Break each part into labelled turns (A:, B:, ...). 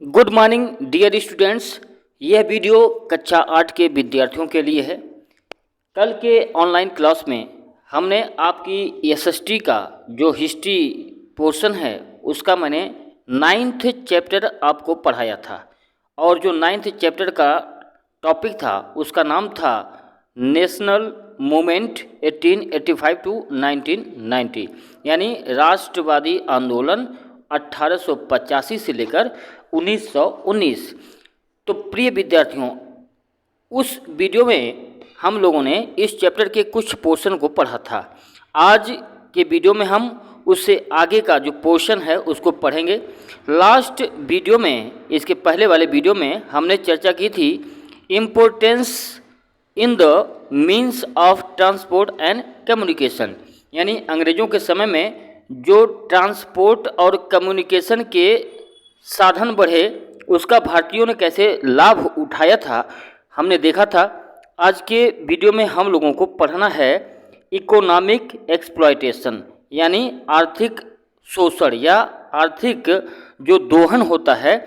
A: Good morning dear students. यह video कक्षा 8 के विद्यार्थियों के लिए है। कल के ऑनलाइन क्लास में हमने आपकी एसएसटी का जो हिस्ट्री पोर्शन है उसका मैंने 9th चैप्टर आपको पढ़ाया था और जो 9th चैप्टर का टॉपिक था उसका नाम था नेशनल मूवमेंट 1885 टू 1990, यानी राष्ट्रवादी आंदोलन 1885 से लेकर 1919। तो प्रिय विद्यार्थियों, उस वीडियो में हम लोगों ने इस चैप्टर के कुछ पोर्शन को पढ़ा था। आज के वीडियो में हम उससे आगे का जो पोर्शन है उसको पढ़ेंगे। लास्ट वीडियो में, इसके पहले वाले वीडियो में हमने चर्चा की थी importance in the means of transport and communication, यानी अंग्रेज़ों के समय में जो ट्रांसपोर्ट और कम्युनिकेशन के साधन बढ़े उसका भारतीयों ने कैसे लाभ उठाया था, हमने देखा था। आज के वीडियो में हम लोगों को पढ़ना है इकोनॉमिक एक्सप्लॉयटेशन, यानी आर्थिक शोषण या आर्थिक जो दोहन होता है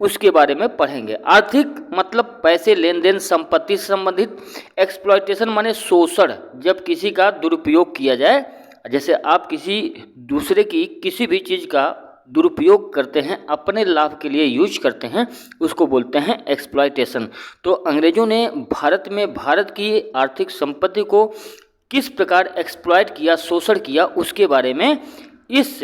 A: उसके बारे में पढ़ेंगे। आर्थिक मतलब पैसे, लेन देन, संपत्ति से संबंधित। एक्सप्लॉयटेशन माने शोषण, जब किसी का दुरुपयोग किया जाए, जैसे आप किसी दूसरे की किसी भी चीज़ का दुरुपयोग करते हैं, अपने लाभ के लिए यूज करते हैं, उसको बोलते हैं एक्सप्लॉयटेशन। तो अंग्रेज़ों ने भारत में भारत की आर्थिक संपत्ति को किस प्रकार एक्सप्लॉयट किया, शोषण किया, उसके बारे में इस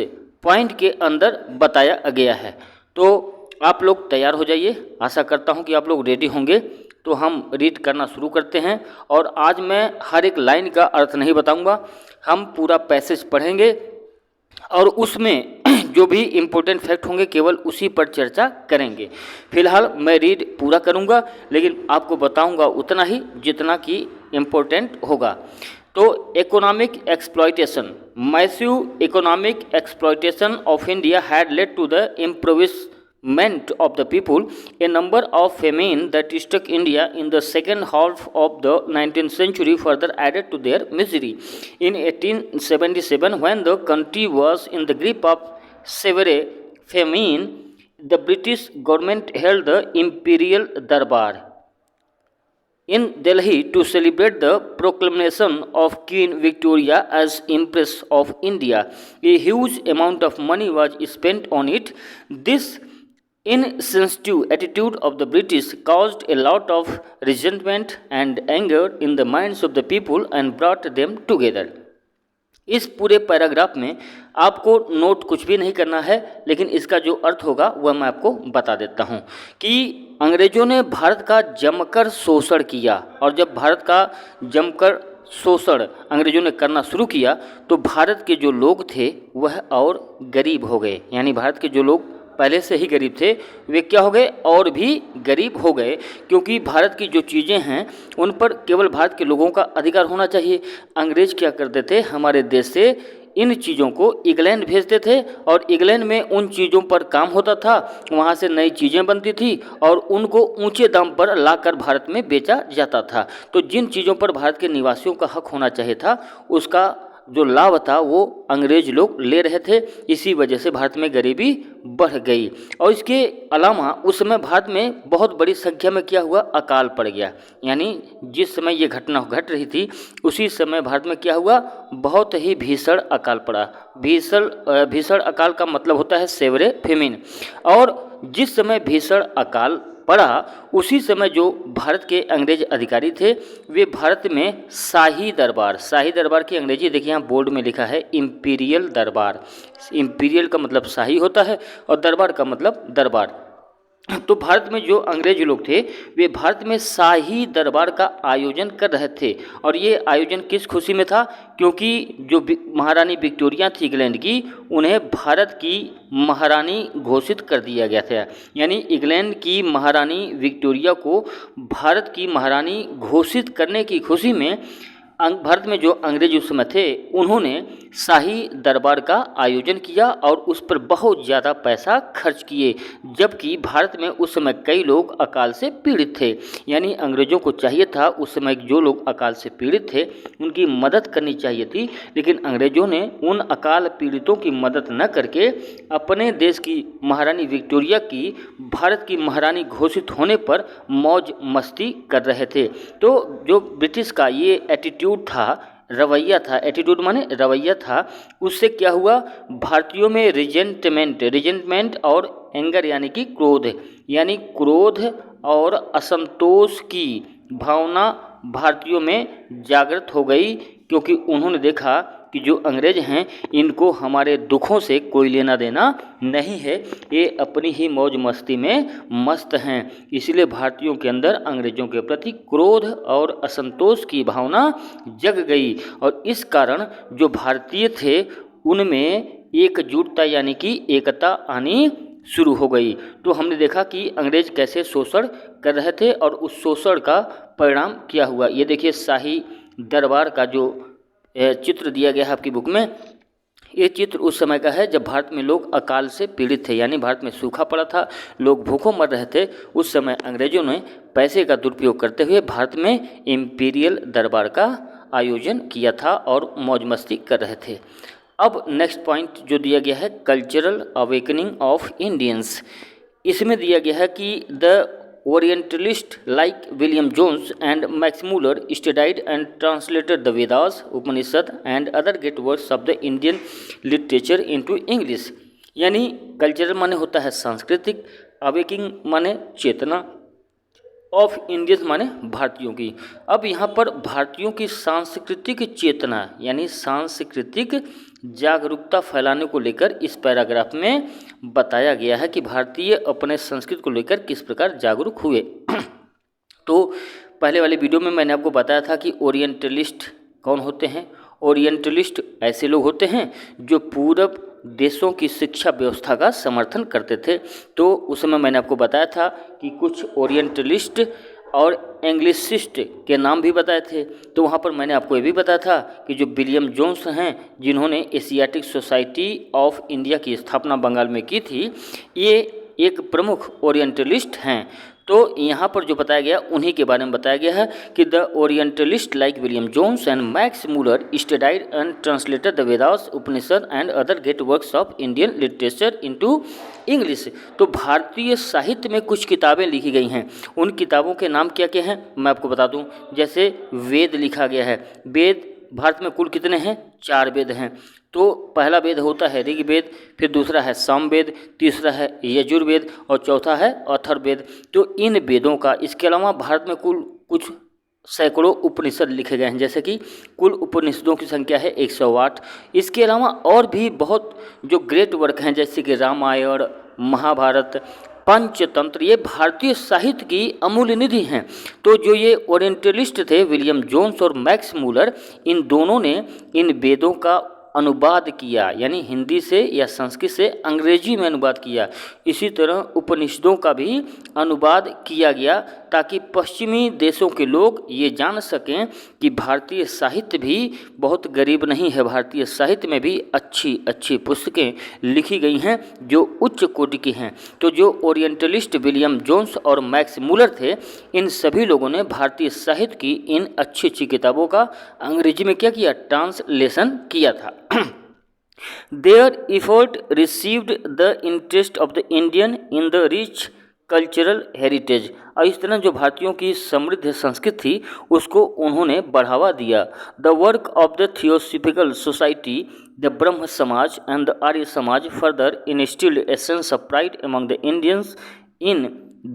A: पॉइंट के अंदर बताया गया है। तो आप लोग तैयार हो जाइए, आशा करता हूं कि आप लोग रेडी होंगे। तो हम रीड करना शुरू करते हैं। और आज मैं हर एक लाइन का अर्थ नहीं बताऊंगा, हम पूरा पैसेज पढ़ेंगे और उसमें जो भी इम्पोर्टेंट फैक्ट होंगे केवल उसी पर चर्चा करेंगे। फिलहाल मैं रीड पूरा करूंगा, लेकिन आपको बताऊंगा उतना ही जितना कि इम्पोर्टेंट होगा। तो economic exploitation, massive economic exploitation of India had led to the impoverishment of the people. A number of famine that struck India in the second half of the 19th century further added to their misery. In 1877, when the country was in the grip of severe famine, the British government held the Imperial Darbar in Delhi to celebrate the proclamation of Queen Victoria as Empress of India. A huge amount of money was spent on it. This insensitive attitude of the British caused a lot of resentment and anger in the minds of the people and brought them together. इस पूरे paragraph में आपको note कुछ भी नहीं करना है, लेकिन इसका जो अर्थ होगा वह मैं आपको बता देता हूँ कि अंग्रेज़ों ने भारत का जमकर शोषण किया, और जब भारत का जमकर शोषण अंग्रेज़ों ने करना शुरू किया तो भारत के जो लोग थे वह और गरीब हो गए। यानी भारत के जो लोग पहले से ही गरीब थे वे क्या हो गए, और भी गरीब हो गए, क्योंकि भारत की जो चीज़ें हैं उन पर केवल भारत के लोगों का अधिकार होना चाहिए। अंग्रेज़ क्या करते थे, हमारे देश से इन चीज़ों को इंग्लैंड भेजते थे और इंग्लैंड में उन चीज़ों पर काम होता था, वहाँ से नई चीज़ें बनती थी और उनको ऊंचे दाम पर लाकर भारत में बेचा जाता था। तो जिन चीज़ों पर भारत के निवासियों का हक होना चाहिए था उसका जो लाभ था वो अंग्रेज लोग ले रहे थे। इसी वजह से भारत में गरीबी बढ़ गई। और इसके अलावा उस समय भारत में बहुत बड़ी संख्या में क्या हुआ, अकाल पड़ गया। यानी जिस समय ये घटना घट रही थी उसी समय भारत में क्या हुआ, बहुत ही भीषण अकाल पड़ा। भीषण अकाल का मतलब होता है सेवरे फेमिन। और जिस समय भीषण अकाल पड़ा उसी समय जो भारत के अंग्रेज अधिकारी थे वे भारत में शाही दरबार की अंग्रेजी देखिए यहाँ बोर्ड में लिखा है इंपीरियल दरबार। इंपीरियल का मतलब शाही होता है और दरबार का मतलब दरबार। तो भारत में जो अंग्रेज लोग थे वे भारत में शाही दरबार का आयोजन कर रहे थे। और ये आयोजन किस खुशी में था, क्योंकि जो महारानी विक्टोरिया थी इंग्लैंड की, उन्हें भारत की महारानी घोषित कर दिया गया था। यानी इंग्लैंड की महारानी विक्टोरिया को भारत की महारानी घोषित करने की खुशी में भारत में जो अंग्रेज उस समय थे उन्होंने शाही दरबार का आयोजन किया और उस पर बहुत ज़्यादा पैसा खर्च किए, जबकि भारत में उस समय कई लोग अकाल से पीड़ित थे। यानी अंग्रेज़ों को चाहिए था उस समय जो लोग अकाल से पीड़ित थे उनकी मदद करनी चाहिए थी, लेकिन अंग्रेज़ों ने उन अकाल पीड़ितों की मदद न करके अपने देश की महारानी विक्टोरिया की भारत की महारानी घोषित होने पर मौज मस्ती कर रहे थे। तो जो ब्रिटिश का ये एटीट्यूड था, रवैया था, एटीट्यूड माने रवैया था, उससे क्या हुआ, भारतीयों में रिजेंटमेंट और एंगर यानी क्रोध और असंतोष की भावना भारतीयों में जागृत हो गई, क्योंकि उन्होंने देखा कि जो अंग्रेज हैं इनको हमारे दुखों से कोई लेना देना नहीं है, ये अपनी ही मौज मस्ती में मस्त हैं। इसलिए भारतीयों के अंदर अंग्रेज़ों के प्रति क्रोध और असंतोष की भावना जग गई और इस कारण जो भारतीय थे उनमें एकजुटता यानी कि एकता आनी शुरू हो गई। तो हमने देखा कि अंग्रेज कैसे शोषण कर रहे थे और उस शोषण का परिणाम क्या हुआ। ये देखिए शाही दरबार का जो चित्र दिया गया है आपकी बुक में, ये चित्र उस समय का है जब भारत में लोग अकाल से पीड़ित थे, यानी भारत में सूखा पड़ा था, लोग भूखों मर रहे थे। उस समय अंग्रेजों ने पैसे का दुरुपयोग करते हुए भारत में इम्पीरियल दरबार का आयोजन किया था और मौज मस्ती कर रहे थे। अब नेक्स्ट पॉइंट जो दिया गया है, कल्चरल अवेकनिंग ऑफ इंडियंस। इसमें दिया गया है कि the Orientalists like William Jones and Max Muller studied and translated the Vedas, Upanishad and other great works of the Indian literature into English। यानी कल्चरल माने होता है सांस्कृतिक, अवेकिंग माने चेतना, ऑफ इंडियंस माने भारतीयों की। अब यहाँ पर भारतीयों की सांस्कृतिक चेतना यानी सांस्कृतिक जागरूकता फैलाने को लेकर इस पैराग्राफ में बताया गया है कि भारतीय अपने संस्कृति को लेकर किस प्रकार जागरूक हुए। तो पहले वाले वीडियो में मैंने आपको बताया था कि ओरिएंटलिस्ट कौन होते हैं। ओरिएंटलिस्ट ऐसे लोग होते हैं जो पूरब देशों की शिक्षा व्यवस्था का समर्थन करते थे। तो उस समय मैंने आपको बताया था कि कुछ ओरिएंटलिस्ट और एंग्लिसिस्ट के नाम भी बताए थे। तो वहाँ पर मैंने आपको ये भी बताया था कि जो विलियम जोन्स हैं जिन्होंने एशियाटिक सोसाइटी ऑफ इंडिया की स्थापना बंगाल में की थी, ये एक प्रमुख ओरिएंटलिस्ट हैं। तो यहाँ पर जो बताया गया उन्हीं के बारे में बताया गया है कि the orientalist like William Jones and Max Muller studied and translated the Vedas, Upanishad and other great works of Indian literature into English. तो भारतीय साहित्य में कुछ किताबें लिखी गई हैं। उन किताबों के नाम क्या क्या हैं मैं आपको बता दूं। जैसे वेद लिखा गया है। वेद भारत में कुल कितने हैं? 4 वेद हैं। तो पहला वेद होता है ऋग्वेद, फिर दूसरा है सामवेद, तीसरा है यजुर्वेद और चौथा है अथर्ववेद। तो इन वेदों का, इसके अलावा भारत में कुल कुछ सैकड़ों उपनिषद लिखे गए हैं, जैसे कि कुल उपनिषदों की संख्या है 108। इसके अलावा और भी बहुत जो ग्रेट वर्क हैं जैसे कि रामायण, महाभारत, पंचतंत्र, ये भारतीय साहित्य की अमूल्य निधि हैं। तो जो ये ओरिएंटलिस्ट थे विलियम जोन्स और मैक्स मूलर, इन दोनों ने इन वेदों का अनुवाद किया, यानी हिंदी से या संस्कृत से अंग्रेजी में अनुवाद किया। इसी तरह उपनिषदों का भी अनुवाद किया गया ताकि पश्चिमी देशों के लोग ये जान सकें कि भारतीय साहित्य भी बहुत गरीब नहीं है। भारतीय साहित्य में भी अच्छी अच्छी पुस्तकें लिखी गई हैं जो उच्च कोटि की हैं। तो जो ओरिएंटलिस्ट विलियम जोन्स और मैक्स मूलर थे, इन सभी लोगों ने भारतीय साहित्य की इन अच्छी अच्छी किताबों का अंग्रेजी में क्या किया? ट्रांसलेशन किया था। Their effort received the interest of the Indian in the rich cultural heritage। और इस तरह जो भारतीयों की समृद्ध संस्कृति थी उसको उन्होंने बढ़ावा दिया। The work of the Theosophical Society, the ब्रह्म समाज and the Arya Samaj further instilled a sense of pride among the Indians in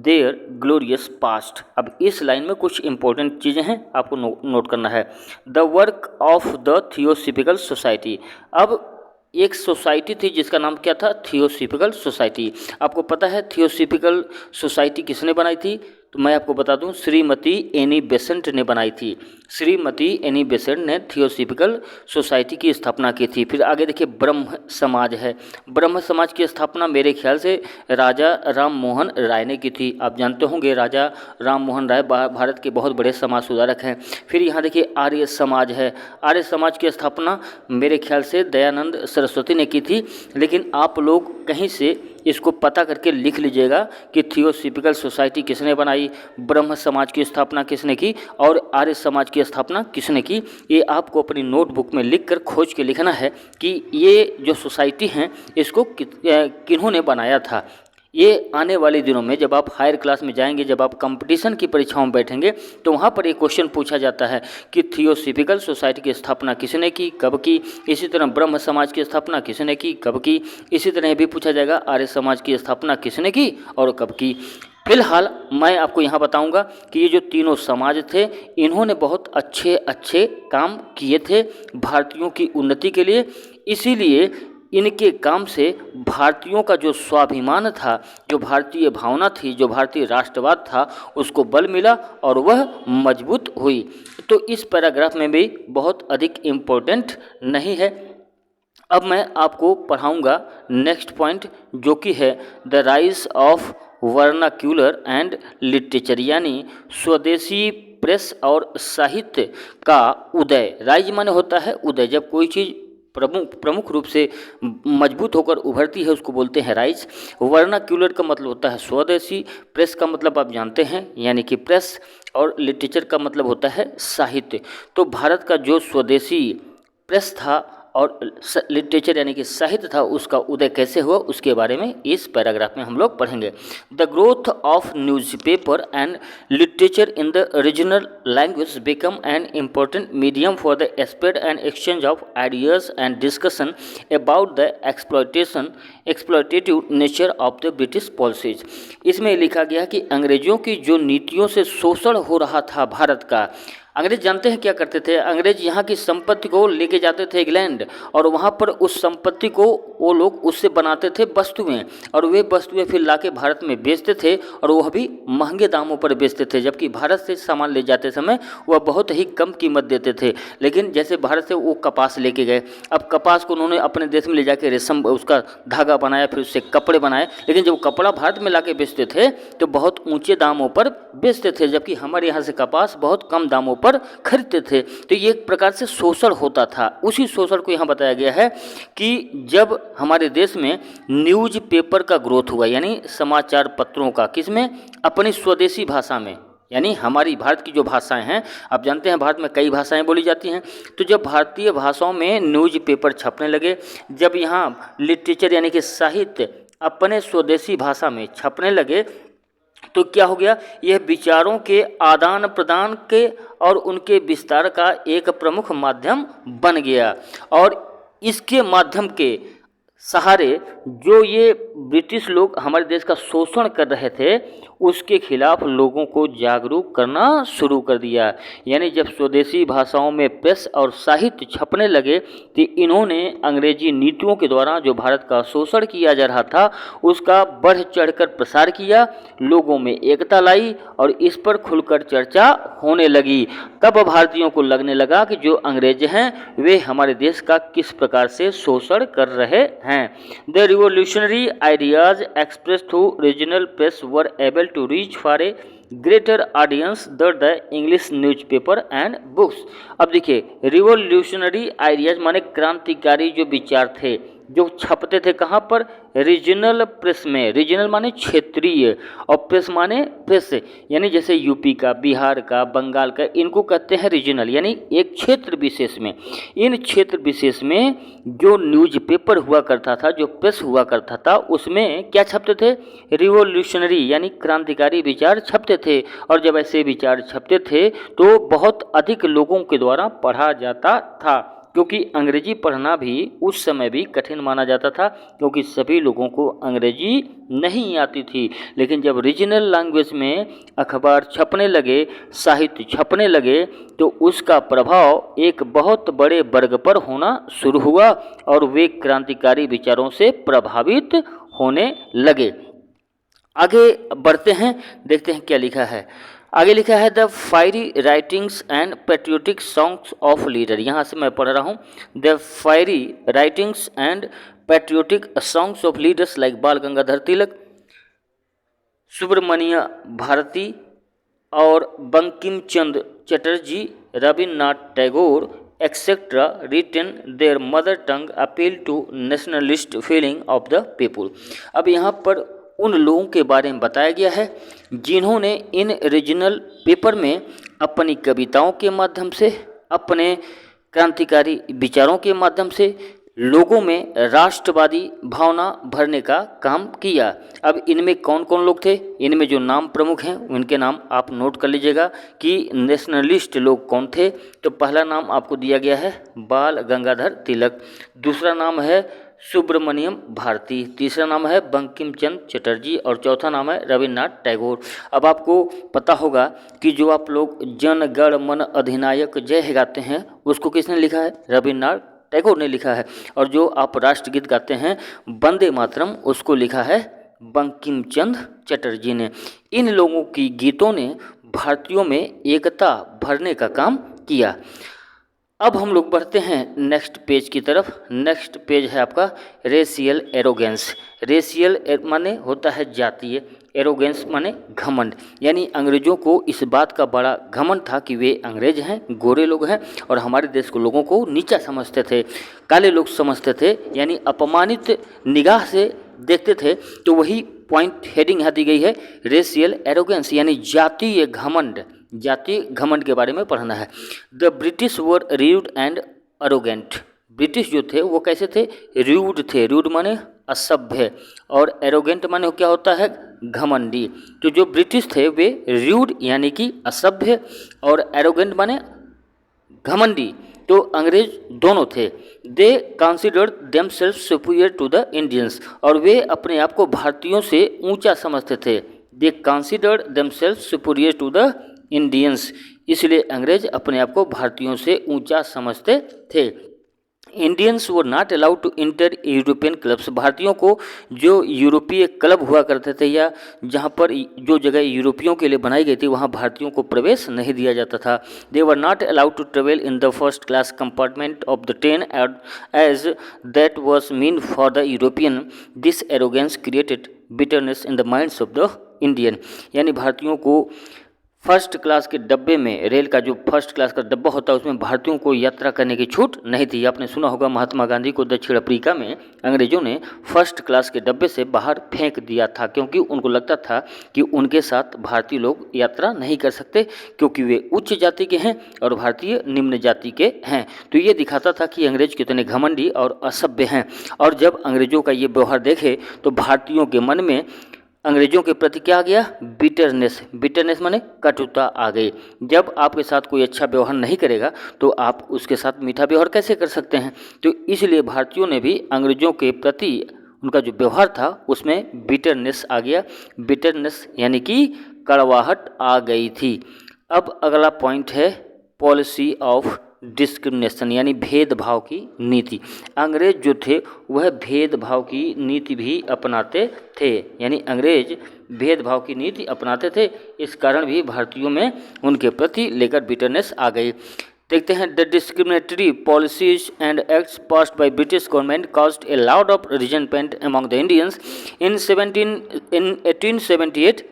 A: their glorious past। अब इस लाइन में कुछ इंपॉर्टेंट चीज़ें हैं, आपको नोट करना है। The work of the Theosophical Society। अब एक सोसाइटी थी जिसका नाम क्या था? Theosophical society. आपको पता है थियोसॉफिकल सोसाइटी किसने बनाई थी? तो मैं आपको बता दूं, श्रीमती एनी बेसेंट ने बनाई थी। श्रीमती एनी बेसेंट ने थियोसॉफिकल सोसाइटी की स्थापना की थी। फिर आगे देखिए ब्रह्म समाज है। ब्रह्म समाज की स्थापना मेरे ख्याल से राजा राम मोहन राय ने की थी। आप जानते होंगे राजा राम मोहन राय भारत के बहुत बड़े समाज सुधारक हैं। फिर यहाँ देखिए आर्य समाज है। आर्य समाज की स्थापना मेरे ख्याल से दयानंद सरस्वती ने की थी। लेकिन आप लोग कहीं से इसको पता करके लिख लीजिएगा कि थियोसॉफिकल सोसाइटी किसने बनाई, ब्रह्म समाज की स्थापना किसने की और आर्य समाज की स्थापना किसने की। ये आपको अपनी नोटबुक में लिखकर खोज के लिखना है कि ये जो सोसाइटी हैं इसको किन्होंने बनाया था। ये आने वाले दिनों में जब आप हायर क्लास में जाएंगे, जब आप कंपटीशन की परीक्षाओं में बैठेंगे, तो वहाँ पर एक क्वेश्चन पूछा जाता है कि थियोसॉफिकल सोसाइटी की स्थापना किसने की, कब की। इसी तरह ब्रह्म समाज की स्थापना किसने की, कब की। इसी तरह भी पूछा जाएगा आर्य समाज की स्थापना किसने की और कब की। फिलहाल मैं आपको यहाँ बताऊंगा कि ये जो तीनों समाज थे इन्होंने बहुत अच्छे अच्छे काम किए थे भारतीयों की उन्नति के लिए। इसीलिए इनके काम से भारतीयों का जो स्वाभिमान था, जो भारतीय भावना थी, जो भारतीय राष्ट्रवाद था, उसको बल मिला और वह मजबूत हुई। तो इस पैराग्राफ में भी बहुत अधिक इम्पोर्टेंट नहीं है। अब मैं आपको पढ़ाऊंगा नेक्स्ट पॉइंट, जो कि है the rise of vernacular and literature, यानी स्वदेशी प्रेस और साहित्य का उदय। राइज माने होता है उदय। जब कोई चीज़ प्रमुख रूप से मजबूत होकर उभरती है उसको बोलते हैं राइज। वर्नाक्यूलर का मतलब होता है स्वदेशी, प्रेस का मतलब आप जानते हैं यानी कि प्रेस, और लिटरेचर का मतलब होता है साहित्य। तो भारत का जो स्वदेशी प्रेस था और लिटरेचर यानी कि साहित्य था, उसका उदय कैसे हुआ उसके बारे में इस पैराग्राफ में हम लोग पढ़ेंगे। The growth of newspaper and literature in the regional language become an important medium for the spread and exchange of ideas and discussion about the exploitative nature of the British policies. इसमें लिखा गया कि अंग्रेजों की जो नीतियों से शोषण हो रहा था भारत का, अंग्रेज जानते हैं क्या करते थे, अंग्रेज यहाँ की संपत्ति को लेके जाते थे इंग्लैंड और वहाँ पर उस संपत्ति को वो लोग उससे बनाते थे वस्तुएं, और वे वस्तुएं फिर लाके भारत में बेचते थे और वह भी महंगे दामों पर बेचते थे। जबकि भारत से सामान ले जाते समय वह बहुत ही कम कीमत देते थे। लेकिन जैसे भारत से वो कपास लेके गए, अब कपास को उन्होंने अपने देश में ले जाके रेशम उसका धागा बनाया, फिर उससे कपड़े बनाए। लेकिन जब कपड़ा भारत में लाके बेचते थे तो बहुत ऊँचे दामों पर बेचते थे, जबकि हमारे यहाँ से कपास बहुत कम दामों पर खरीदते थे। तो ये एक प्रकार से शोषण होता था। उसी शोषण को यहाँ बताया गया है कि जब हमारे देश में न्यूज़ पेपर का ग्रोथ हुआ, यानी समाचार पत्रों का, किसमें, अपनी स्वदेशी भाषा में, यानी हमारी भारत की जो भाषाएं हैं, आप जानते हैं भारत में कई भाषाएं बोली जाती हैं। तो जब भारतीय भाषाओं में न्यूज़ पेपर छपने लगे, जब यहाँ लिटरेचर यानी कि साहित्य अपने स्वदेशी भाषा में छपने लगे, तो क्या हो गया, यह विचारों के आदान प्रदान के और उनके विस्तार का एक प्रमुख माध्यम बन गया। और इसके माध्यम के सहारे जो ये ब्रिटिश लोग हमारे देश का शोषण कर रहे थे उसके खिलाफ लोगों को जागरूक करना शुरू कर दिया। यानी जब स्वदेशी भाषाओं में प्रेस और साहित्य छपने लगे तो इन्होंने अंग्रेजी नीतियों के द्वारा जो भारत का शोषण किया जा रहा था उसका बढ़ चढ़कर प्रसार किया, लोगों में एकता लाई और इस पर खुलकर चर्चा होने लगी। तब भारतीयों को लगने लगा कि जो अंग्रेज हैं वे हमारे देश का किस प्रकार से शोषण कर रहे हैं। The revolutionary ideas express through regional press were able to reach for a greater audience than the English newspaper and books। अब देखिए रिवोल्यूशनरी आइडियाज माने क्रांतिकारी जो विचार थे जो छपते थे कहाँ पर, रीजनल प्रेस में। रीजनल माने क्षेत्रीय और प्रेस माने प्रेस, यानी जैसे यूपी का, बिहार का, बंगाल का, इनको कहते हैं रीजनल, यानी एक क्षेत्र विशेष में। इन क्षेत्र विशेष में जो न्यूज़पेपर हुआ करता था, जो प्रेस हुआ करता था, उसमें क्या छपते थे, रिवोल्यूशनरी यानी क्रांतिकारी विचार छपते थे। और जब ऐसे विचार छपते थे तो बहुत अधिक लोगों के द्वारा पढ़ा जाता था, क्योंकि अंग्रेजी पढ़ना भी उस समय भी कठिन माना जाता था, क्योंकि सभी लोगों को अंग्रेजी नहीं आती थी। लेकिन जब रीजनल लैंग्वेज में अखबार छपने लगे, साहित्य छपने लगे, तो उसका प्रभाव एक बहुत बड़े वर्ग पर होना शुरू हुआ और वे क्रांतिकारी विचारों से प्रभावित होने लगे। आगे बढ़ते हैं, देखते हैं क्या लिखा है। आगे लिखा है the fiery writings and patriotic songs of leader. यहाँ से मैं पढ़ रहा हूँ, the fiery writings and patriotic songs of leaders like Bal Gangadhar Tilak, Subramania Bharati और Bankim Chandra Chatterjee, Rabindranath Tagore etcetera written their mother tongue appeal to nationalist feeling of the people. अब यहाँ पर उन लोगों के बारे में बताया गया है जिन्होंने इन रीजनल पेपर में अपनी कविताओं के माध्यम से, अपने क्रांतिकारी विचारों के माध्यम से लोगों में राष्ट्रवादी भावना भरने का काम किया। अब इनमें कौन कौन लोग थे, इनमें जो नाम प्रमुख हैं उनके नाम आप नोट कर लीजिएगा कि नेशनलिस्ट लोग कौन थे। तो पहला नाम आपको दिया गया है बाल गंगाधर तिलक, दूसरा नाम है सुब्रमण्यम भारती, तीसरा नाम है बंकिम चंद्र चटर्जी और चौथा नाम है रविन्द्रनाथ टैगोर। अब आपको पता होगा कि जो आप लोग जन गण मन अधिनायक जय गाते हैं उसको किसने लिखा है, रविन्द्रनाथ टैगोर ने लिखा है। और जो आप राष्ट्रगीत गाते हैं वंदे मातरम उसको लिखा है बंकिम चंद्र चटर्जी ने। इन लोगों की गीतों ने भारतीयों में एकता भरने का काम किया। अब हम लोग बढ़ते हैं नेक्स्ट पेज की तरफ। नेक्स्ट पेज है आपका रेशियल एरोगेंस। रेशियल माने होता है जातीय, एरोगेंस माने घमंड, यानी अंग्रेजों को इस बात का बड़ा घमंड था कि वे अंग्रेज हैं, गोरे लोग हैं और हमारे देश को लोगों को नीचा समझते थे, काले लोग समझते थे, यानी अपमानित निगाह से देखते थे। तो वही पॉइंट हेडिंग यहाँ दी गई है, रेशियल एरोगेंस यानी जातीय घमंड। जातीय घमंड के बारे में पढ़ना है। The British were rude and arrogant. British जो थे वो कैसे थे, रूड थे, रूड माने असभ्य और एरोगेंट माने क्या होता है, घमंडी। तो जो ब्रिटिश थे वे रूड यानी कि असभ्य और एरोगेंट माने घमंडी, तो अंग्रेज दोनों थे। They considered themselves superior to the Indians, और वे अपने आप को भारतीयों से ऊंचा समझते थे। They considered themselves superior to the Indians, इसलिए अंग्रेज अपने आप को भारतीयों से ऊंचा समझते थे। Indians were not allowed to enter European clubs. भारतीयों को जो यूरोपीय क्लब हुआ करते थे या जहाँ पर जो जगह यूरोपियों के लिए बनाई गई थी वहाँ भारतीयों को प्रवेश नहीं दिया जाता था। They were not allowed to travel in the first class compartment of the train as that was mean for the European. This arrogance created bitterness in the minds of the Indian, यानी भारतीयों को first class के डब्बे में, rail का जो first class का डब्बा होता है उसमें भारतीयों को यात्रा करने की छूट नहीं थी। आपने सुना होगा महात्मा गांधी को दक्षिण अफ्रीका में अंग्रेजों ने फर्स्ट क्लास के डब्बे से बाहर फेंक दिया था, क्योंकि उनको लगता था कि उनके साथ भारतीय लोग यात्रा नहीं कर सकते क्योंकि वे उच्च जाति के हैं और भारतीय निम्न जाति के हैं। तो ये दिखाता था कि अंग्रेज कितने घमंडी और असभ्य हैं। और जब अंग्रेजों का ये व्यवहार देखे तो भारतीयों के मन में अंग्रेजों के प्रति क्या आ गया, बिटरनेस। बिटरनेस माने कटुता आ गई। जब आपके साथ कोई अच्छा व्यवहार नहीं करेगा तो आप उसके साथ मीठा व्यवहार कैसे कर सकते हैं। तो इसलिए भारतीयों ने भी अंग्रेजों के प्रति उनका जो व्यवहार था उसमें बिटरनेस आ गया। बिटरनेस यानी कि कड़वाहट आ गई थी। अब अगला पॉइंट है पॉलिसी ऑफ डिस्क्रिमिनेशन यानी भेदभाव की नीति। अंग्रेज जो थे वह भेदभाव की नीति भी अपनाते थे, यानी अंग्रेज भेदभाव की नीति अपनाते थे। इस कारण भी भारतीयों में उनके प्रति लेकर बिटरनेस आ गई। देखते हैं the discriminatory policies and acts passed by British government caused a lot of resentment among the Indians. In 1878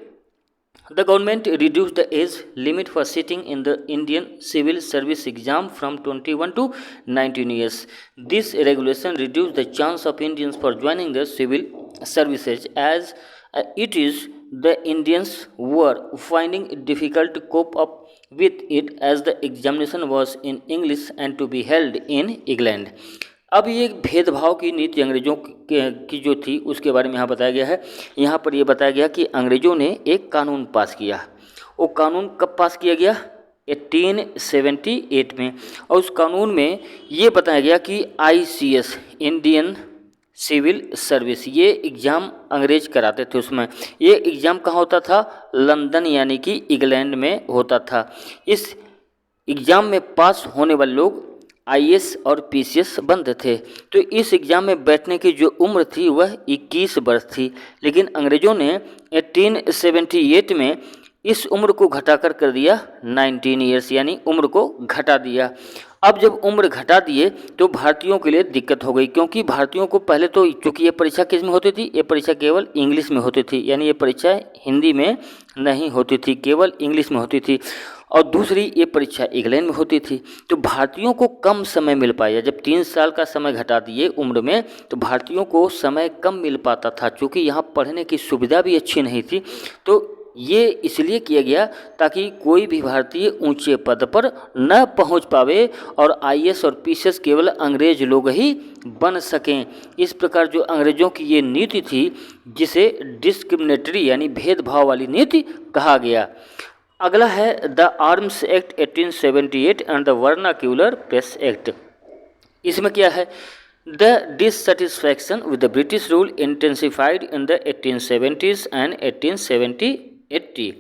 A: the government reduced the age limit for sitting in the Indian civil service exam from 21 to 19 years. This regulation reduced the chance of Indians for joining the civil services as it is the Indians were finding it difficult to cope up with it as the examination was in English and to be held in England. अब ये भेदभाव की नीति अंग्रेजों की जो थी उसके बारे में यहाँ बताया गया है। यहाँ पर ये बताया गया कि अंग्रेजों ने एक कानून पास किया। वो कानून कब पास किया गया, 1878 में। और उस कानून में ये बताया गया कि ICS इंडियन सिविल सर्विस ये एग्ज़ाम अंग्रेज कराते थे। उसमें ये एग्ज़ाम कहाँ होता था, लंदन यानी कि इंग्लैंड में होता था। इस एग्ज़ाम में पास होने वाले लोग आईएएस और पीसीएस बनते थे। तो इस एग्ज़ाम में बैठने की जो उम्र थी वह 21 वर्ष थी, लेकिन अंग्रेज़ों ने 1878 में इस उम्र को घटाकर कर दिया 19 ईयर्स, यानी उम्र को घटा दिया। अब जब उम्र घटा दिए तो भारतीयों के लिए दिक्कत हो गई, क्योंकि भारतीयों को पहले तो, चूँकि ये परीक्षा किस में होती थी, ये परीक्षा केवल इंग्लिश में होती थी, यानी ये परीक्षा हिंदी में नहीं होती थी, केवल इंग्लिश में होती थी। और दूसरी, ये परीक्षा इंग्लैंड में होती थी। तो भारतीयों को कम समय मिल पाया। जब 3 साल का समय घटा दिए उम्र में, तो भारतीयों को समय कम मिल पाता था, क्योंकि यहाँ पढ़ने की सुविधा भी अच्छी नहीं थी। तो ये इसलिए किया गया ताकि कोई भी भारतीय ऊंचे पद पर न पहुंच पावे और आईएएस और पीसीएस केवल अंग्रेज लोग ही बन सकें। इस प्रकार जो अंग्रेज़ों की ये नीति थी, जिसे डिस्क्रिमिनेटरी यानी भेदभाव वाली नीति कहा गया। अगला है the arms act 1878 and the vernacular press act. इसमें क्या है, the dissatisfaction with the British rule intensified in the 1870s and 1880।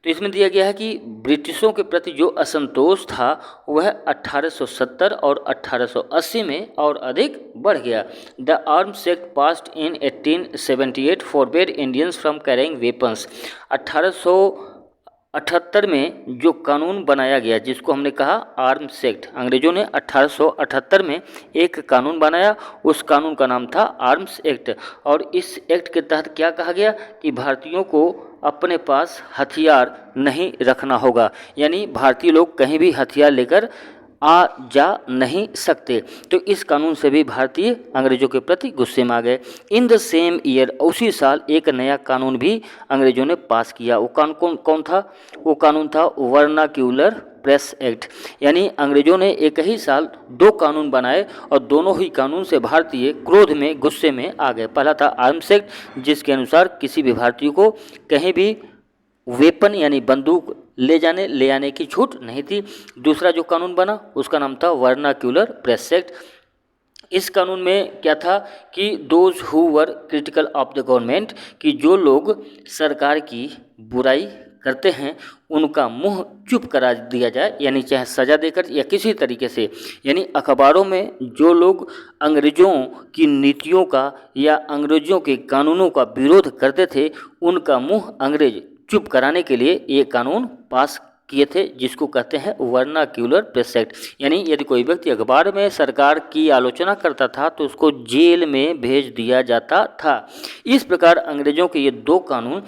A: तो इसमें दिया गया है कि ब्रिटिशों के प्रति जो असंतोष था वह 1870 और 1880 में और अधिक बढ़ गया। The arms act passed in 1878 forbade Indians from carrying weapons. 1878 में जो कानून बनाया गया, जिसको हमने कहा आर्म्स एक्ट, अंग्रेज़ों ने 1878 में एक कानून बनाया, उस कानून का नाम था आर्म्स एक्ट। और इस एक्ट के तहत क्या कहा गया कि भारतीयों को अपने पास हथियार नहीं रखना होगा, यानी भारतीय लोग कहीं भी हथियार लेकर आ जा नहीं सकते। तो इस कानून से भी भारतीय अंग्रेज़ों के प्रति गुस्से में आ गए। इन द सेम ईयर, उसी साल एक नया कानून भी अंग्रेज़ों ने पास किया। वो कानून कौन था? वो कानून था वर्नाक्यूलर प्रेस एक्ट। यानी अंग्रेज़ों ने एक ही साल 2 कानून बनाए और दोनों ही कानून से भारतीय क्रोध में, गुस्से में आ गए। पहला था आर्म्स एक्ट, जिसके अनुसार किसी भी भारतीय को कहीं भी वेपन यानी बंदूक ले आने की छूट नहीं थी। दूसरा जो कानून बना उसका नाम था वर्नाक्यूलर प्रेस एक्ट। इस कानून में क्या था कि those who were critical of the government, कि जो लोग सरकार की बुराई करते हैं उनका मुंह चुप करा दिया जाए, यानी चाहे सज़ा देकर या किसी तरीके से। यानी अखबारों में जो लोग अंग्रेज़ों की नीतियों का या अंग्रेज़ों के कानूनों का विरोध करते थे, उनका मुंह अंग्रेज चुप कराने के लिए ये कानून पास किए थे, जिसको कहते हैं वर्नाक्यूलर प्रेस एक्ट। यानी यदि कोई व्यक्ति अखबार में सरकार की आलोचना करता था तो उसको जेल में भेज दिया जाता था। इस प्रकार अंग्रेज़ों के ये 2 कानून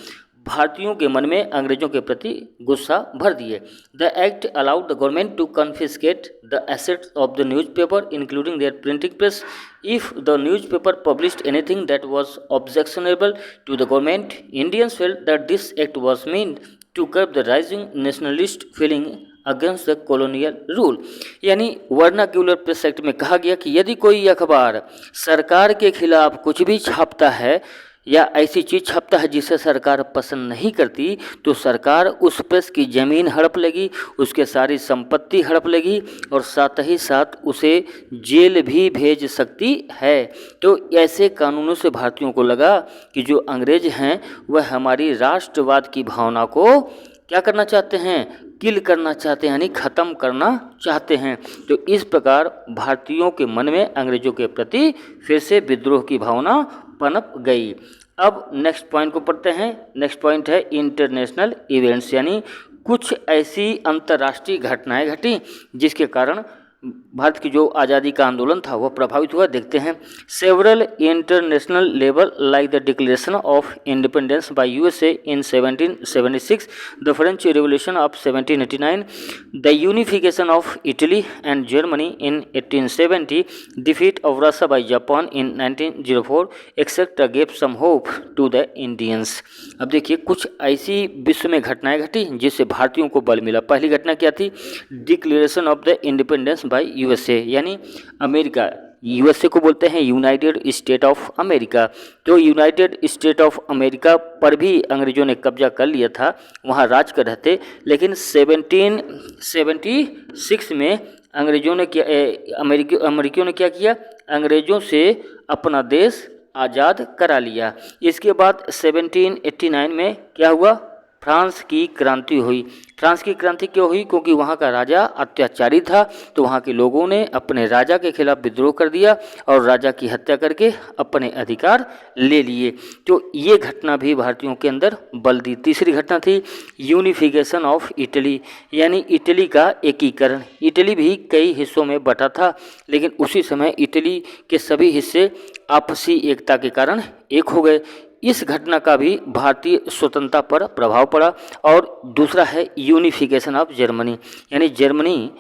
A: भारतीयों के मन में अंग्रेज़ों के प्रति गुस्सा भर दिए। The act allowed the government to confiscate the assets of the newspaper including their printing press if the newspaper published anything that was objectionable to the government. Indians felt that this act was meant to curb the rising nationalist feeling against the colonial rule. यानी vernacular press act में कहा गया कि यदि कोई अखबार सरकार के खिलाफ कुछ भी छापता है या ऐसी चीज़ छापता है जिसे सरकार पसंद नहीं करती, तो सरकार उस प्रेस की ज़मीन हड़प लेगी, उसके सारी संपत्ति हड़प लेगी और साथ ही साथ उसे जेल भी भेज सकती है। तो ऐसे कानूनों से भारतीयों को लगा कि जो अंग्रेज हैं वह हमारी राष्ट्रवाद की भावना को क्या करना चाहते हैं, किल करना चाहते हैं, यानी ख़त्म करना चाहते हैं। तो इस प्रकार भारतीयों के मन में अंग्रेज़ों के प्रति फिर से विद्रोह की भावना पनप गई। अब नेक्स्ट पॉइंट को पढ़ते हैं। नेक्स्ट पॉइंट है इंटरनेशनल इवेंट्स, यानी कुछ ऐसी अंतर्राष्ट्रीय घटनाएं घटी जिसके कारण भारत की जो आज़ादी का आंदोलन था वह प्रभावित हुआ। देखते हैं। Several international level like the declaration of independence by USA in 1776, the French revolution of 1789, the unification of Italy and Germany in 1870, defeat of Russia by Japan in 1904, etcetera gave some hope to the Indians. अब देखिए कुछ ऐसी विश्व में घटनाएं घटी जिससे भारतीयों को बल मिला। पहली घटना क्या थी? Declaration of the independence by USA, यानी अमेरिका, यूएसए को बोलते हैं यूनाइटेड स्टेट ऑफ अमेरिका। तो यूनाइटेड स्टेट ऑफ अमेरिका पर भी अंग्रेज़ों ने कब्जा कर लिया था, वहाँ राज कर रहे थे। लेकिन 1776 में अंग्रेज़ों ने क्या, अमेरिकियों ने क्या किया? अंग्रेज़ों से अपना देश आज़ाद करा लिया। इसके बाद 1789 में क्या हुआ? फ्रांस की क्रांति हुई। फ्रांस की क्रांति क्यों हुई? क्योंकि वहाँ का राजा अत्याचारी था, तो वहाँ के लोगों ने अपने राजा के खिलाफ विद्रोह कर दिया और राजा की हत्या करके अपने अधिकार ले लिए। तो ये घटना भी भारतीयों के अंदर बल दी। तीसरी घटना थी यूनिफिकेशन ऑफ इटली, यानी इटली का एकीकरण। इटली भी कई हिस्सों में बटा था, लेकिन उसी समय इटली के सभी हिस्से आपसी एकता के कारण एक हो गए। इस घटना का भी भारतीय स्वतंत्रता पर प्रभाव पड़ा। और दूसरा है यूनिफिकेशन ऑफ जर्मनी, यानी जर्मनी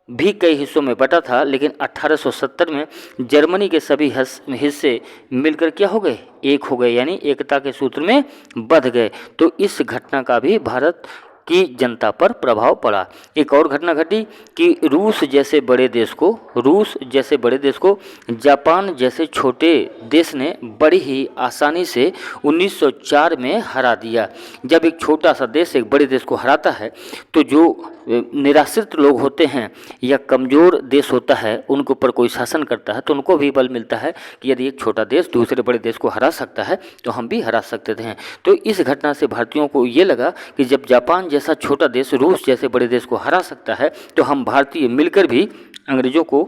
A: भी कई हिस्सों में बटा था, लेकिन 1870 में जर्मनी के सभी हिस्से मिलकर क्या हो गए? एक हो गए, यानी एकता के सूत्र में बंध गए। तो इस घटना का भी भारत की जनता पर प्रभाव पड़ा। एक और घटना घटी कि रूस जैसे बड़े देश को जापान जैसे छोटे देश ने बड़ी ही आसानी से 1904 में हरा दिया। जब एक छोटा सा देश एक बड़े देश को हराता है तो जो निराश्रित लोग होते हैं या कमज़ोर देश होता है, उनके ऊपर कोई शासन करता है तो उनको भी बल मिलता है कि यदि एक छोटा देश दूसरे बड़े देश को हरा सकता है तो हम भी हरा सकते हैं। तो इस घटना से भारतीयों को ये लगा कि जब जापान जैसा छोटा देश रूस जैसे बड़े देश को हरा सकता है तो हम भारतीय मिलकर भी अंग्रेज़ों को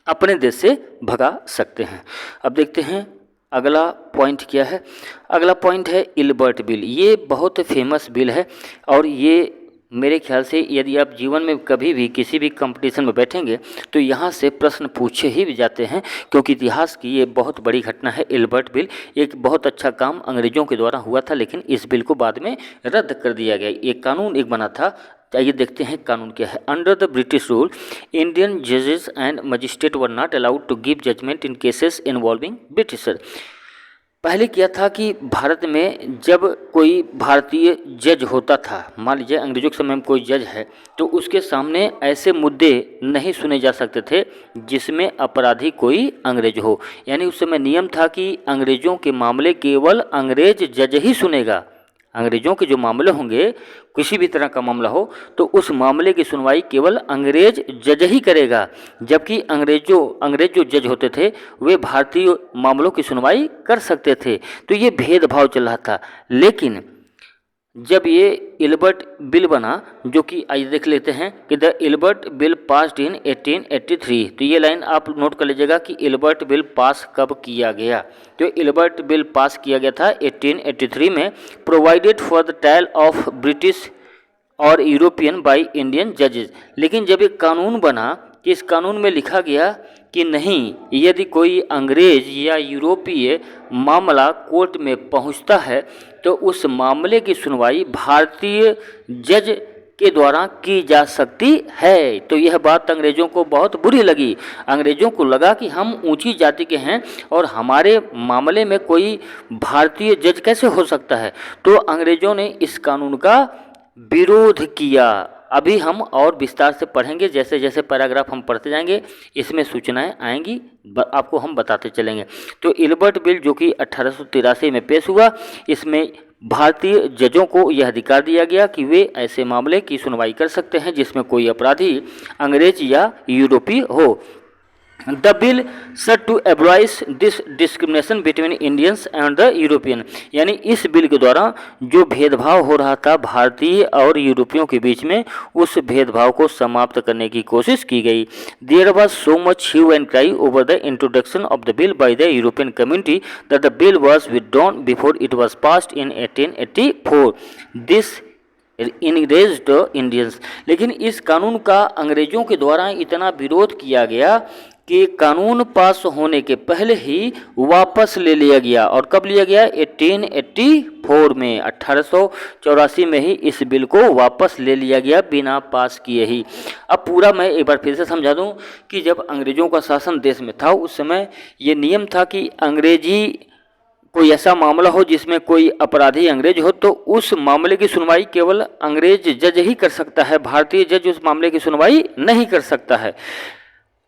A: अपने देश से भगा सकते हैं। अब देखते हैं अगला पॉइंट क्या है। अगला पॉइंट है इल्बर्ट बिल। ये बहुत फेमस बिल है और ये मेरे ख्याल से यदि आप जीवन में कभी भी किसी भी कंपटीशन में बैठेंगे तो यहाँ से प्रश्न पूछे ही भी जाते हैं, क्योंकि इतिहास की ये बहुत बड़ी घटना है। इल्बर्ट बिल एक बहुत अच्छा काम अंग्रेज़ों के द्वारा हुआ था, लेकिन इस बिल को बाद में रद्द कर दिया गया। एक कानून एक बना था। आइए देखते हैं कानून क्या है। Under the British rule Indian जजेस and magistrate were not allowed to give judgment in cases involving Britisher. पहले क्या था कि भारत में जब कोई भारतीय जज होता था, मान लीजिए अंग्रेजों के समय में कोई जज है, तो उसके सामने ऐसे मुद्दे नहीं सुने जा सकते थे जिसमें अपराधी कोई अंग्रेज हो। यानी उस समय नियम था कि अंग्रेज़ों के मामले केवल अंग्रेज जज ही सुनेगा। अंग्रेज़ों के जो मामले होंगे, किसी भी तरह का मामला हो, तो उस मामले की सुनवाई केवल अंग्रेज जज ही करेगा, जबकि अंग्रेज जो जज होते थे वे भारतीय मामलों की सुनवाई कर सकते थे। तो ये भेदभाव चल रहा था। लेकिन जब ये इल्बर्ट बिल बना, जो कि आइए देख लेते हैं कि the Ilbert bill passed in 1883। तो ये लाइन आप नोट कर लीजिएगा कि इल्बर्ट बिल पास कब किया गया। तो इल्बर्ट बिल पास किया गया था 1883 में। Provided for the trial of British और यूरोपियन बाय इंडियन जजेस। लेकिन जब एक कानून बना कि इस कानून में लिखा गया कि नहीं, यदि कोई अंग्रेज या यूरोपीय मामला कोर्ट में पहुंचता है तो उस मामले की सुनवाई भारतीय जज के द्वारा की जा सकती है। तो यह बात अंग्रेज़ों को बहुत बुरी लगी। अंग्रेज़ों को लगा कि हम ऊंची जाति के हैं और हमारे मामले में कोई भारतीय जज कैसे हो सकता है। तो अंग्रेज़ों ने इस कानून का विरोध किया। अभी हम और विस्तार से पढ़ेंगे, जैसे जैसे पैराग्राफ हम पढ़ते जाएंगे इसमें सूचनाएं आएंगी, आपको हम बताते चलेंगे। तो इल्बर्ट बिल जो कि 1883 में पेश हुआ, इसमें भारतीय जजों को यह अधिकार दिया गया कि वे ऐसे मामले की सुनवाई कर सकते हैं जिसमें कोई अपराधी अंग्रेज या यूरोपीय हो। The bill set to abolish this discrimination between Indians and the European. यानी इस बिल के द्वारा जो भेदभाव हो रहा था भारतीय और यूरोपियों के बीच में, उस भेदभाव को समाप्त करने की कोशिश की गई। There was so much hue and cry over the introduction of the bill by the European community that the bill was withdrawn before it was passed in 1884। This enraged Indians. लेकिन इस कानून का अंग्रेजों के द्वारा इतना विरोध किया गया कि कानून पास होने के पहले ही वापस ले लिया गया। और कब लिया गया? 1884 में, 1884 में ही इस बिल को वापस ले लिया गया बिना पास किए ही। अब पूरा मैं एक बार फिर से समझा दूं कि जब अंग्रेज़ों का शासन देश में था उस समय ये नियम था कि अंग्रेजी कोई ऐसा मामला हो जिसमें कोई अपराधी अंग्रेज हो तो उस मामले की सुनवाई केवल अंग्रेज जज ही कर सकता है, भारतीय जज उस मामले की सुनवाई नहीं कर सकता है।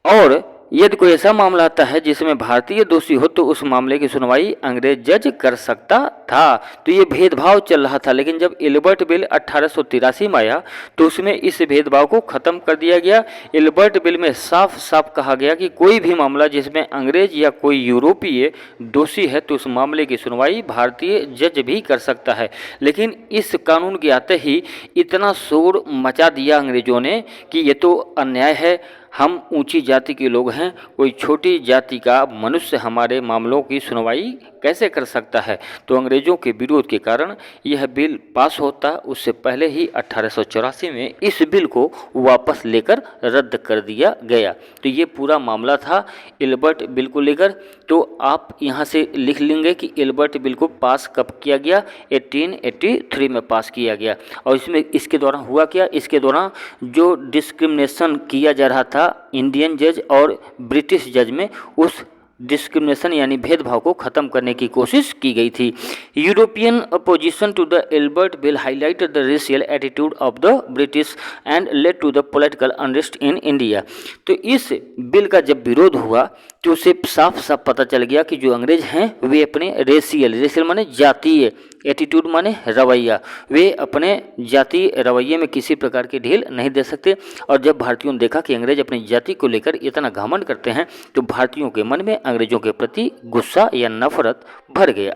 A: और यदि कोई ऐसा मामला आता है जिसमें भारतीय दोषी हो तो उस मामले की सुनवाई अंग्रेज जज कर सकता था। तो ये भेदभाव चल रहा था, लेकिन जब एल्बर्ट बिल 1883 में आया तो उसमें इस भेदभाव को ख़त्म कर दिया गया। एल्बर्ट बिल में साफ साफ कहा गया कि कोई भी मामला जिसमें अंग्रेज या कोई यूरोपीय दोषी है तो उस मामले की सुनवाई भारतीय जज भी कर सकता है। लेकिन इस कानून के आते ही इतना शोर मचा दिया अंग्रेजों ने कि ये तो अन्याय है, हम ऊंची जाति के लोग हैं, कोई छोटी जाति का मनुष्य हमारे मामलों की सुनवाई कैसे कर सकता है। तो अंग्रेज़ों के विरोध के कारण यह बिल पास होता, उससे पहले ही 1884 में इस बिल को वापस लेकर रद्द कर दिया गया। तो ये पूरा मामला था एल्बर्ट बिल को लेकर। तो आप यहाँ से लिख लेंगे कि एल्बर्ट बिल को पास कब किया गया, 1883 में पास किया गया। और इसमें इसके दौरान हुआ क्या, इसके दौरान जो डिस्क्रिमिनेशन किया जा रहा था इंडियन जज और ब्रिटिश जज में, उस डिस्क्रिमिनेशन यानी भेदभाव को ख़त्म करने की कोशिश की गई थी। European opposition to the Albert bill highlighted the racial attitude of the British and led to the political unrest in India. तो इस बिल का जब विरोध हुआ तो उसे साफ साफ पता चल गया कि जो अंग्रेज हैं वे अपने रेशियल माने जातीय, एटीट्यूड माने रवैया, वे अपने जातीय रवैये में किसी प्रकार की ढील नहीं दे सकते। और जब भारतीयों ने देखा कि अंग्रेज अपनी जाति को लेकर इतना घमंड करते हैं तो भारतीयों के मन में अंग्रेजों के प्रति गुस्सा या नफरत भर गया।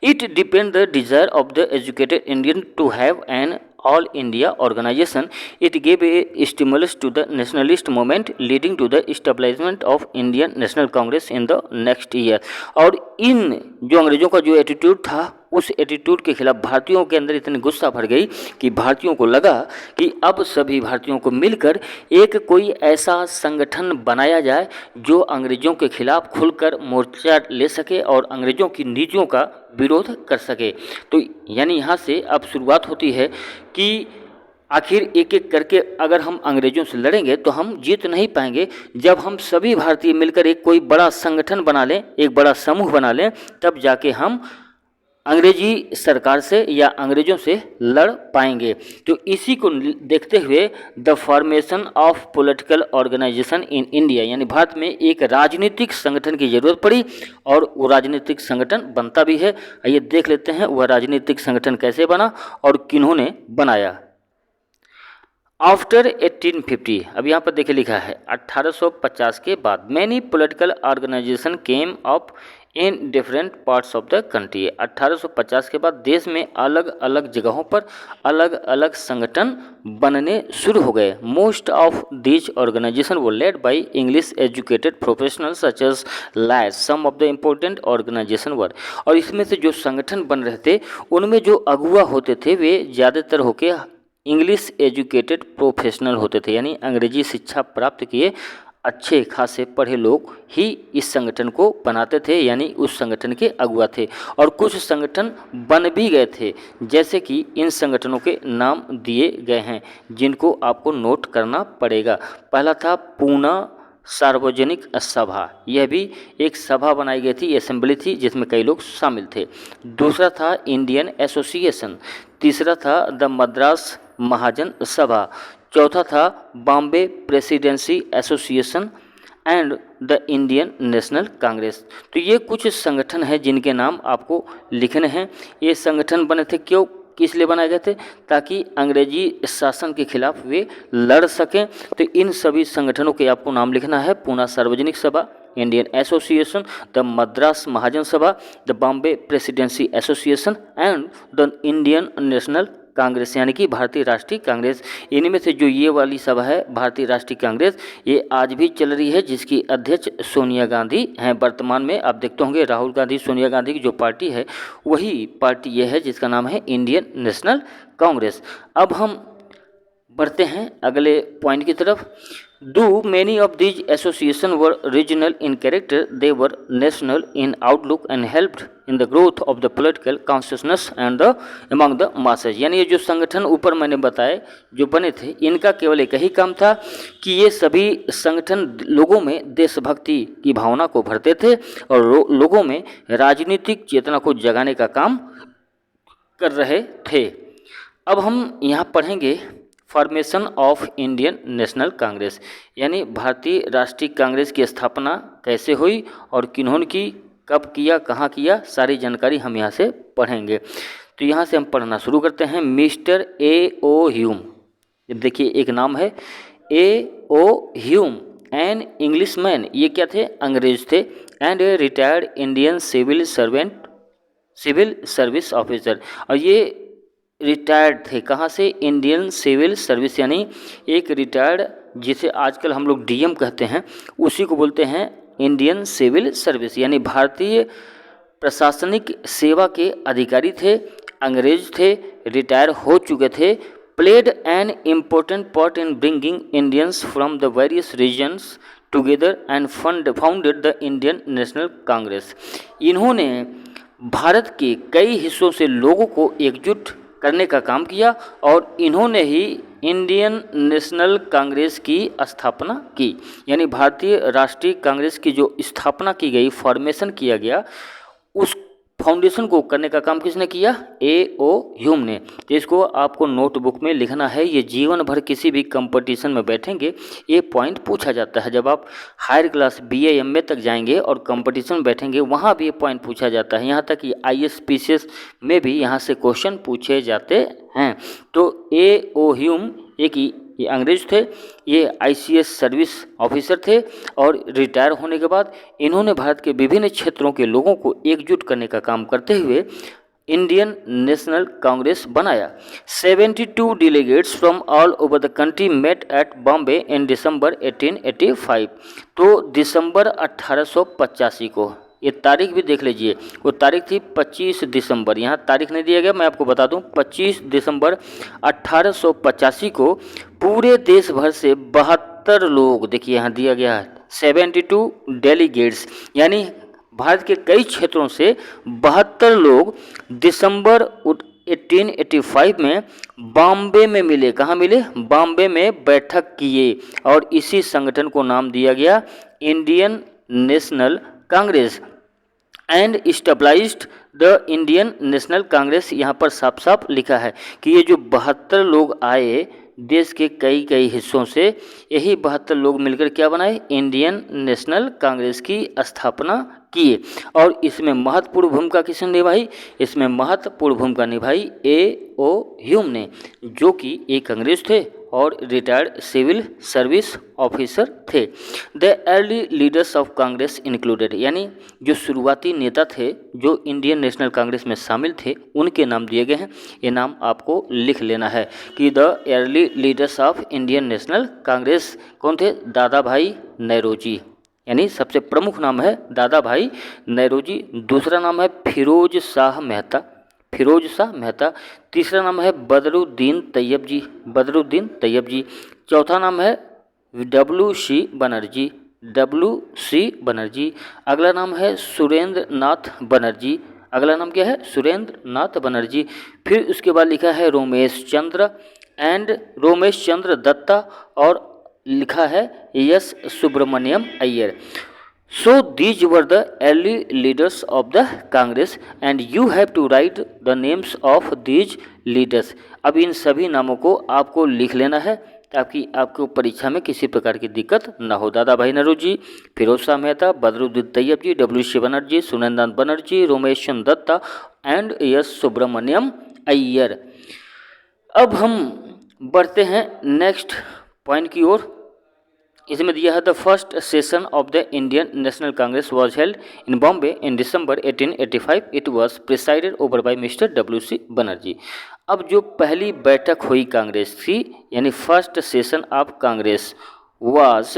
A: It depends the desire of the educated Indian to have an all India organization. It gave a stimulus to the nationalist movement leading to the establishment of Indian National Congress in the next year. और इन जो अंग्रेजों का जो attitude था उस attitude के खिलाफ भारतीयों के अंदर इतनी गुस्सा भर गई कि भारतीयों को लगा कि अब सभी भारतीयों को मिलकर एक कोई ऐसा संगठन बनाया जाए जो अंग्रेजों के खिलाफ खुलकर मोर्चा ले सके और अंग्रेजों की नीतियों का विरोध कर सके। तो यानी यहाँ से अब शुरुआत होती है कि आखिर एक एक करके अगर हम अंग्रेजों से लड़ेंगे तो हम जीत नहीं पाएंगे। जब हम सभी भारतीय मिलकर एक कोई बड़ा संगठन बना लें, एक बड़ा समूह बना लें, तब जाके हम अंग्रेजी सरकार से या अंग्रेजों से लड़ पाएंगे। तो इसी को देखते हुए the formation of political organisation in India, यानी भारत में एक राजनीतिक संगठन की जरूरत पड़ी और वो राजनीतिक संगठन बनता भी है। आइए देख लेते हैं वह राजनीतिक संगठन कैसे बना और किन्होंने बनाया। आफ्टर 1850, अब यहाँ पर देखिए लिखा है 1850 के बाद many political organisation came up in different parts of the country. 1850 के बाद देश में अलग अलग जगहों पर अलग अलग संगठन बनने शुरू हो गए। Most of these organisation were led by English educated professionals such as लैज some of the important organisation were. और इसमें से जो संगठन बन रहे थे उनमें जो अगुआ होते थे वे ज़्यादातर होके इंग्लिश एजुकेटेड प्रोफेशनल होते थे, यानी अंग्रेजी शिक्षा प्राप्त किए अच्छे खासे पढ़े लोग ही इस संगठन को बनाते थे, यानी उस संगठन के अगुआ थे। और कुछ संगठन बन भी गए थे, जैसे कि इन संगठनों के नाम दिए गए हैं जिनको आपको नोट करना पड़ेगा। पहला था पूना सार्वजनिक सभा, यह भी एक सभा बनाई गई थी, असेंबली थी जिसमें कई लोग शामिल थे। दूसरा था इंडियन एसोसिएशन। तीसरा था द मद्रास महाजन सभा। चौथा था Bombay presidency association and the Indian National Congress. तो ये कुछ संगठन हैं जिनके नाम आपको लिखने हैं। ये संगठन बने थे क्यों, किस लिए बनाए गए थे, ताकि अंग्रेजी शासन के खिलाफ वे लड़ सकें। तो इन सभी संगठनों के आपको नाम लिखना है। पूना सार्वजनिक सभा, इंडियन एसोसिएशन, द मद्रास महाजन सभा, the Bombay presidency association and the Indian National Congress, यानी कि भारतीय राष्ट्रीय कांग्रेस। इनमें से जो ये वाली सभा है भारतीय राष्ट्रीय कांग्रेस, ये आज भी चल रही है, जिसकी अध्यक्ष सोनिया गांधी हैं। वर्तमान में आप देखते होंगे राहुल गांधी, सोनिया गांधी की जो पार्टी है वही पार्टी ये है जिसका नाम है इंडियन नेशनल कांग्रेस। अब हम बढ़ते हैं अगले पॉइंट की तरफ। Though many of these associations were regional in character, they were national in outlook and helped in the growth of the political consciousness and the among the masses। यानी ये जो संगठन ऊपर मैंने बताए जो बने थे, इनका केवल एक ही काम था कि ये सभी संगठन लोगों में देशभक्ति की भावना को भरते थे और लोगों में राजनीतिक चेतना को जगाने का काम कर रहे थे। अब हम यहाँ पढ़ेंगे formation of Indian National Congress, यानी भारतीय राष्ट्रीय कांग्रेस की स्थापना कैसे हुई और किन्होंने की, कब किया, कहाँ किया, सारी जानकारी हम यहाँ से पढ़ेंगे। तो यहाँ से हम पढ़ना शुरू करते हैं। Mister A.O. ह्यूम, देखिए एक नाम है A.O. ह्यूम, एन इंग्लिशमैन, ये क्या थे, अंग्रेज थे, and a retired Indian civil service officer, और ये रिटायर्ड थे कहाँ से, इंडियन सिविल सर्विस, यानी एक रिटायर्ड, जिसे आजकल हम लोग डीएम कहते हैं, उसी को बोलते हैं इंडियन सिविल सर्विस, यानी भारतीय प्रशासनिक सेवा के अधिकारी थे, अंग्रेज थे, रिटायर हो चुके थे। Played an important part in bringing Indians from the various regions together and founded the Indian National Congress. इन्होंने भारत के कई हिस्सों से लोगों को एकजुट करने का काम किया और इन्होंने ही इंडियन नेशनल कांग्रेस की स्थापना की, यानी भारतीय राष्ट्रीय कांग्रेस की जो स्थापना की गई, फॉर्मेशन किया गया, उस फाउंडेशन को करने का काम किसने किया, A.O. ह्यूम ने। तो इसको आपको नोटबुक में लिखना है, ये जीवन भर किसी भी कंपटीशन में बैठेंगे ये पॉइंट पूछा जाता है। जब आप हायर क्लास BA MA तक जाएंगे और कंपटीशन में बैठेंगे वहाँ भी ये पॉइंट पूछा जाता है, यहाँ तक कि IAS PCS में भी यहाँ से क्वेश्चन पूछे जाते हैं। तो A.O. ह्यूम ये अंग्रेज थे, ये ICS सर्विस ऑफिसर थे और रिटायर होने के बाद इन्होंने भारत के विभिन्न क्षेत्रों के लोगों को एकजुट करने का काम करते हुए इंडियन नेशनल कांग्रेस बनाया। 72 delegates from all over the country met at Bombay in December 1885। तो दिसंबर 1885 को, ये तारीख भी देख लीजिए, वो तारीख थी 25 दिसंबर, यहाँ तारीख नहीं दिया गया, मैं आपको बता दूं 25 दिसंबर 1885 को पूरे देश भर से 72 लोग, देखिए यहाँ दिया गया है 72 डेलीगेट्स, यानी भारत के कई क्षेत्रों से 72 लोग दिसंबर 1885 में बॉम्बे में मिले। कहाँ मिले, बॉम्बे में बैठक किए और इसी संगठन को नाम दिया गया Indian National Congress and established the Indian National Congress. यहाँ पर साफ साफ लिखा है कि ये जो 72 लोग आए देश के कई हिस्सों से, यही 72 लोग मिलकर क्या बनाए, इंडियन नेशनल कांग्रेस की स्थापना किए। और इसमें महत्वपूर्ण भूमिका किसने निभाई, इसमें महत्वपूर्ण भूमिका निभाई A.O. ह्यूम ने, जो कि एक अंग्रेज थे और रिटायर्ड सिविल सर्विस ऑफिसर थे। The early leaders of Congress included, यानी जो शुरुआती नेता थे जो इंडियन नेशनल कांग्रेस में शामिल थे उनके नाम दिए गए हैं। ये नाम आपको लिख लेना है कि the early leaders of Indian National Congress कौन थे, दादा भाई नौरोजी, यानी सबसे प्रमुख नाम है दादा भाई नौरोजी। दूसरा नाम है फिरोज शाह मेहता, तीसरा नाम है बदरुद्दीन तैयब जी, चौथा नाम है W.C. बनर्जी, अगला नाम है सुरेंद्र नाथ बनर्जी, अगला नाम क्या है, सुरेंद्र नाथ बनर्जी। फिर उसके बाद लिखा है रोमेश चंद्र दत्ता और लिखा है S Subramaniam Iyer. So these were the early leaders of the Congress and you have to write the names of these leaders। अब इन सभी नामों को आपको लिख लेना है ताकि आपको परीक्षा में किसी प्रकार की दिक्कत न हो। Dadabhai Naoroji, Pherozeshah Mehta, Badruddin Tyabji, W.C. Banerjee, Surendranath Banerjee, Romesh Chandra Dutta and S Subramaniam Iyer. अब हम बढ़ते हैं नेक्स्ट पॉइंट की ओर। इसमें दिया है the first session of the Indian National Congress was held in Bombay in December 1885। It was presided over by mister W.C. Banerjee. अब जो पहली बैठक हुई कांग्रेस की, यानी first session of Congress was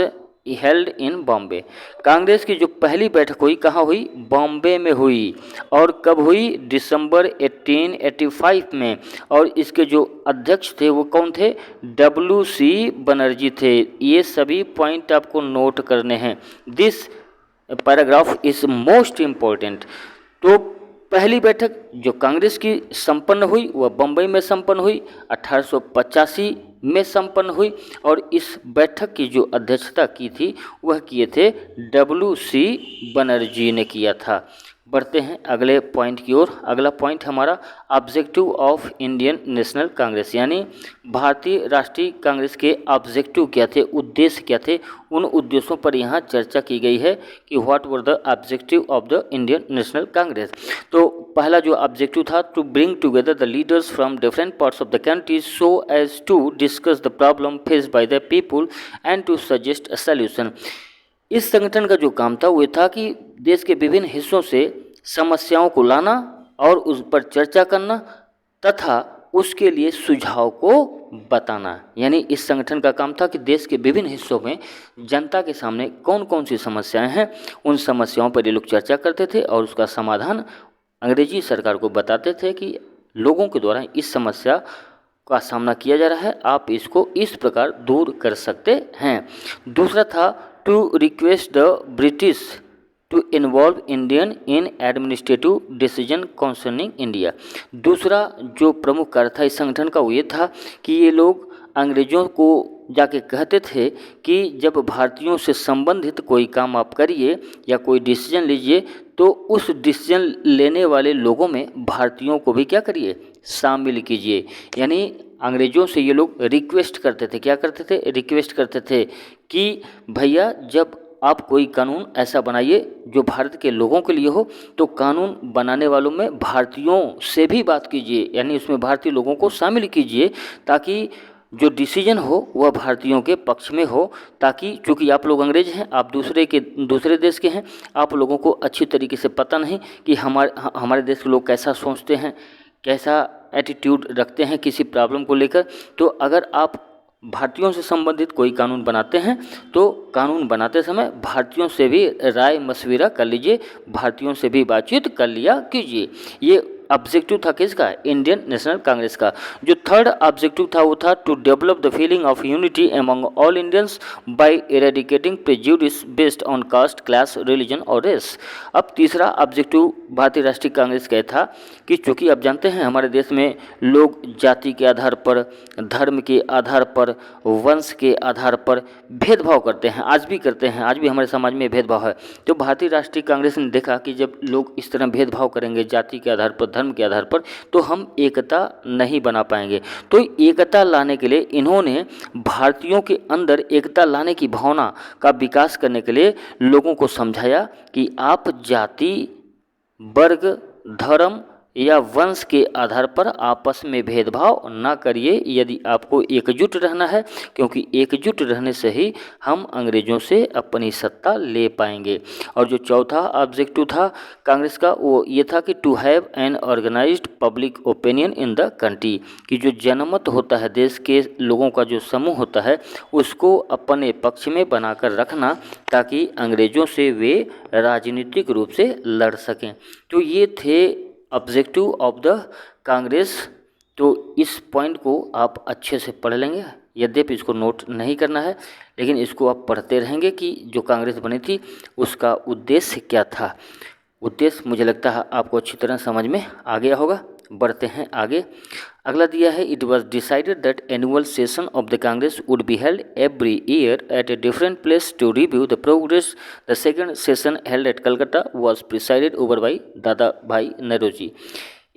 A: held in Bombay, Congress की जो पहली बैठक हुई कहाँ हुई, बॉम्बे में हुई। और कब हुई, दिसंबर 1885 में। और इसके जो अध्यक्ष थे वो कौन थे, W.C. बनर्जी थे। ये सभी पॉइंट आपको नोट करने हैं, this paragraph is most important. तो पहली बैठक जो कांग्रेस की संपन्न हुई वह बम्बई में संपन्न हुई, 1885 में संपन्न हुई। और इस बैठक की जो अध्यक्षता की थी वह किए थे W.C. बनर्जी ने किया था। बढ़ते हैं अगले पॉइंट की ओर। अगला पॉइंट हमारा objective of Indian National Congress, यानी भारतीय राष्ट्रीय कांग्रेस के ऑब्जेक्टिव क्या थे, उद्देश्य क्या थे, उन उद्देश्यों पर यहाँ चर्चा की गई है कि what were the objective of the Indian National Congress. तो पहला जो ऑब्जेक्टिव था, to bring together the leaders from different parts of the country so as to discuss the problem faced by the people and to suggest a solution. इस संगठन का जो काम था वो था कि देश के विभिन्न हिस्सों से समस्याओं को लाना और उस पर चर्चा करना तथा उसके लिए सुझाव को बताना। यानी इस संगठन का काम था कि देश के विभिन्न हिस्सों में जनता के सामने कौन कौन सी समस्याएं हैं, उन समस्याओं पर ये लोग चर्चा करते थे और उसका समाधान अंग्रेजी सरकार को बताते थे कि लोगों के द्वारा इस समस्या का सामना किया जा रहा है, आप इसको इस प्रकार दूर कर सकते हैं। दूसरा था to request the British to involve Indian in administrative decision concerning India. दूसरा जो प्रमुख कार्य था इस संगठन का वो ये था कि ये लोग अंग्रेज़ों को जाके कहते थे कि जब भारतीयों से संबंधित कोई काम आप करिए या कोई डिसीजन लीजिए तो उस डिसीजन लेने वाले लोगों में भारतीयों को भी क्या करिए, शामिल कीजिए। यानी अंग्रेज़ों से ये लोग रिक्वेस्ट करते थे, क्या करते थे, रिक्वेस्ट करते थे कि भैया जब आप कोई कानून ऐसा बनाइए जो भारत के लोगों के लिए हो तो कानून बनाने वालों में भारतीयों से भी बात कीजिए, यानी उसमें भारतीय लोगों को शामिल कीजिए ताकि जो डिसीजन हो वह भारतीयों के पक्ष में हो। ताकि चूँकि आप लोग अंग्रेज हैं, आप दूसरे देश के हैं, आप लोगों को अच्छी तरीके से पता नहीं कि हमारे देश के लोग कैसा सोचते हैं, कैसा एटीट्यूड रखते हैं किसी प्रॉब्लम को लेकर। तो अगर आप भारतीयों से संबंधित कोई कानून बनाते हैं तो कानून बनाते समय भारतीयों से भी राय मशविरा कर लीजिए, भारतीयों से भी बातचीत कर लिया कीजिए। ये ऑब्जेक्टिव था किसका, इंडियन नेशनल कांग्रेस का। जो थर्ड ऑब्जेक्टिव था वो था to develop the feeling of unity among all Indians by eradicating prejudice based on caste, class, religion और रेस। अब तीसरा ऑब्जेक्टिव भारतीय राष्ट्रीय कांग्रेस का था कि चूँकि आप जानते हैं हमारे देश में लोग जाति के आधार पर, धर्म के आधार पर, वंश के आधार पर भेदभाव करते हैं, आज भी करते हैं, आज भी हमारे समाज में भेदभाव है। तो भारतीय राष्ट्रीय कांग्रेस ने देखा कि जब लोग इस तरह भेदभाव करेंगे जाति के आधार पर, धर्म के आधार पर, तो हम एकता नहीं बना पाएंगे। तो एकता लाने के लिए इन्होंने भारतीयों के अंदर एकता लाने की भावना का विकास करने के लिए लोगों को समझाया कि आप जाति, वर्ग, धर्म या वंश के आधार पर आपस में भेदभाव ना करिए यदि आपको एकजुट रहना है, क्योंकि एकजुट रहने से ही हम अंग्रेज़ों से अपनी सत्ता ले पाएंगे। और जो चौथा ऑब्जेक्टिव था कांग्रेस का वो ये था कि to have an organised public opinion in the country, कि जो जनमत होता है, देश के लोगों का जो समूह होता है, उसको अपने पक्ष में बनाकर रखना ताकि अंग्रेज़ों से वे राजनीतिक रूप से लड़ सकें। तो ये थे ऑब्जेक्टिव ऑफ द कांग्रेस। तो इस पॉइंट को आप अच्छे से पढ़ लेंगे, यद्यपि इसको नोट नहीं करना है लेकिन इसको आप पढ़ते रहेंगे कि जो कांग्रेस बनी थी उसका उद्देश्य क्या था। उद्देश्य मुझे लगता है आपको अच्छी तरह समझ में आ गया होगा। बढ़ते हैं आगे। अगला दिया है, it was decided that annual session of the Congress would be held every year at a different place to review the progress. The second session held at Calcutta was presided over by Dadabhai Naoroji.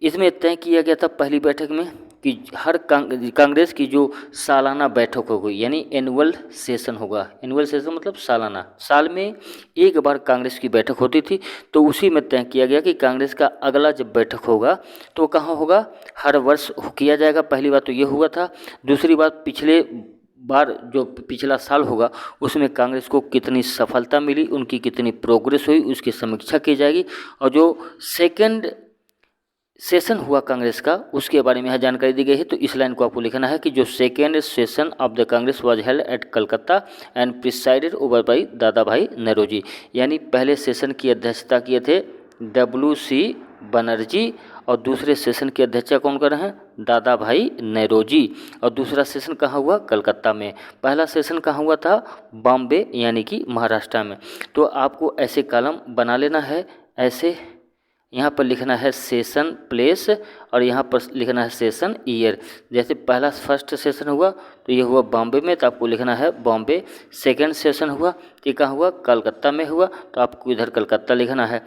A: इसमें तय किया गया था पहली बैठक में कि हर कांग्रेस की जो सालाना बैठक होगी, यानी एनुअल सेशन होगा। एनुअल सेशन मतलब सालाना, साल में एक बार कांग्रेस की बैठक होती थी। तो उसी में तय किया गया कि कांग्रेस का अगला जब बैठक होगा तो कहाँ होगा, हर वर्ष किया जाएगा। पहली बात तो ये हुआ था। दूसरी बात, पिछले बार जो पिछला साल होगा उसमें कांग्रेस को कितनी सफलता मिली, उनकी कितनी प्रोग्रेस हुई, उसकी समीक्षा की जाएगी। और जो सेकंड सेशन हुआ कांग्रेस का उसके बारे में यहाँ जानकारी दी गई है। तो इस लाइन को आपको लिखना है कि जो second session of the Congress was held at Calcutta and presided over by Dadabhai Naoroji. यानी पहले सेशन की अध्यक्षता किए थे WC बनर्जी और दूसरे सेशन की अध्यक्षता कौन कर रहे हैं, दादा भाई नौरोजी। और दूसरा सेशन कहाँ हुआ, कलकत्ता में। पहला सेशन कहाँ हुआ था, बॉम्बे यानी कि महाराष्ट्र में। तो आपको ऐसे कॉलम बना लेना है, ऐसे यहाँ पर लिखना है सेशन प्लेस और यहाँ पर लिखना है सेशन ईयर। जैसे पहला फर्स्ट सेशन हुआ तो ये हुआ बॉम्बे में, तो आपको लिखना है बॉम्बे। सेकंड सेशन हुआ तो कहाँ हुआ, कलकत्ता में हुआ, तो आपको इधर कलकत्ता लिखना है।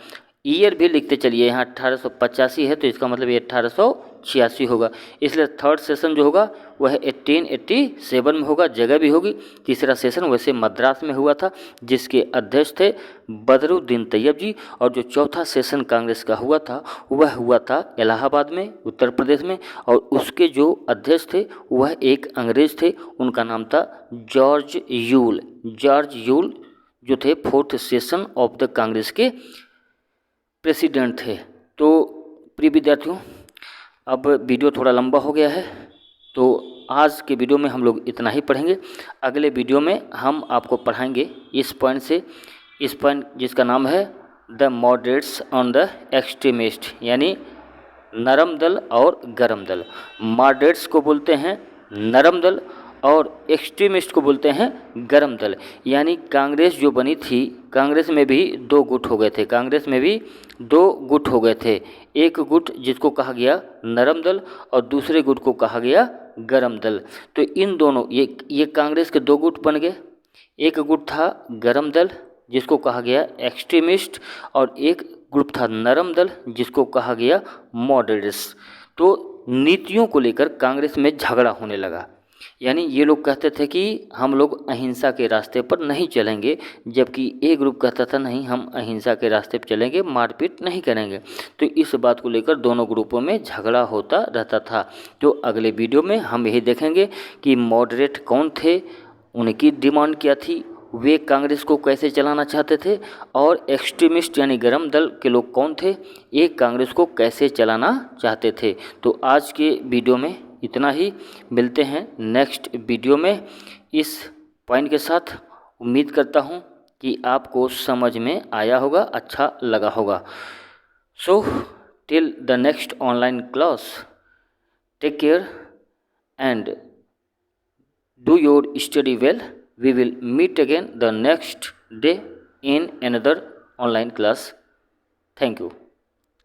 A: ईयर भी लिखते चलिए, यहाँ 1885 है तो इसका मतलब ये 1886 होगा। इसलिए थर्ड सेशन जो होगा वह 1887 में होगा, जगह भी होगी। तीसरा सेशन वैसे मद्रास में हुआ था, जिसके अध्यक्ष थे बदरुद्दीन तैयब जी। और जो चौथा सेशन कांग्रेस का हुआ था वह हुआ था इलाहाबाद में, उत्तर प्रदेश में। और उसके जो अध्यक्ष थे वह एक अंग्रेज थे, उनका नाम था जॉर्ज यूल। जॉर्ज यूल जो थे fourth session of the Congress के प्रेसिडेंट थे। तो प्रिय विद्यार्थियों, अब वीडियो थोड़ा लंबा हो गया है, तो आज के वीडियो में हम लोग इतना ही पढ़ेंगे। अगले वीडियो में हम आपको पढ़ाएंगे इस पॉइंट जिसका नाम है the moderates on the extremist, यानी नरम दल और गरम दल। मॉडरेट्स को बोलते हैं नरम दल और एक्सट्रीमिस्ट को बोलते हैं गरम दल। यानी कांग्रेस जो बनी थी, कांग्रेस में भी दो गुट हो गए थे, कांग्रेस में भी दो गुट हो गए थे। एक गुट जिसको कहा गया नरम दल और दूसरे गुट को कहा गया गरम दल। तो इन दोनों ये कांग्रेस के दो गुट बन गए। एक गुट था गरम दल जिसको कहा गया एक्सट्रीमिस्ट, और एक ग्रुप था नरम दल जिसको कहा गया मॉडरेट्स। तो नीतियों को लेकर कांग्रेस में झगड़ा होने लगा। यानी ये लोग कहते थे कि हम लोग अहिंसा के रास्ते पर नहीं चलेंगे, जबकि एक ग्रुप कहता था नहीं, हम अहिंसा के रास्ते पर चलेंगे, मारपीट नहीं करेंगे। तो इस बात को लेकर दोनों ग्रुपों में झगड़ा होता रहता था। तो अगले वीडियो में हम यही देखेंगे कि मॉडरेट कौन थे, उनकी डिमांड क्या थी, वे कांग्रेस को कैसे चलाना चाहते थे, और एक्सट्रीमिस्ट यानी गरम दल के लोग कौन थे, एक कांग्रेस को कैसे चलाना चाहते थे। तो आज के वीडियो में इतना ही, मिलते हैं नेक्स्ट वीडियो में इस पॉइंट के साथ। उम्मीद करता हूँ कि आपको समझ में आया होगा, अच्छा लगा होगा। So till the next online class, take care and do your study well. We will meet again the next day in another online class. Thank you.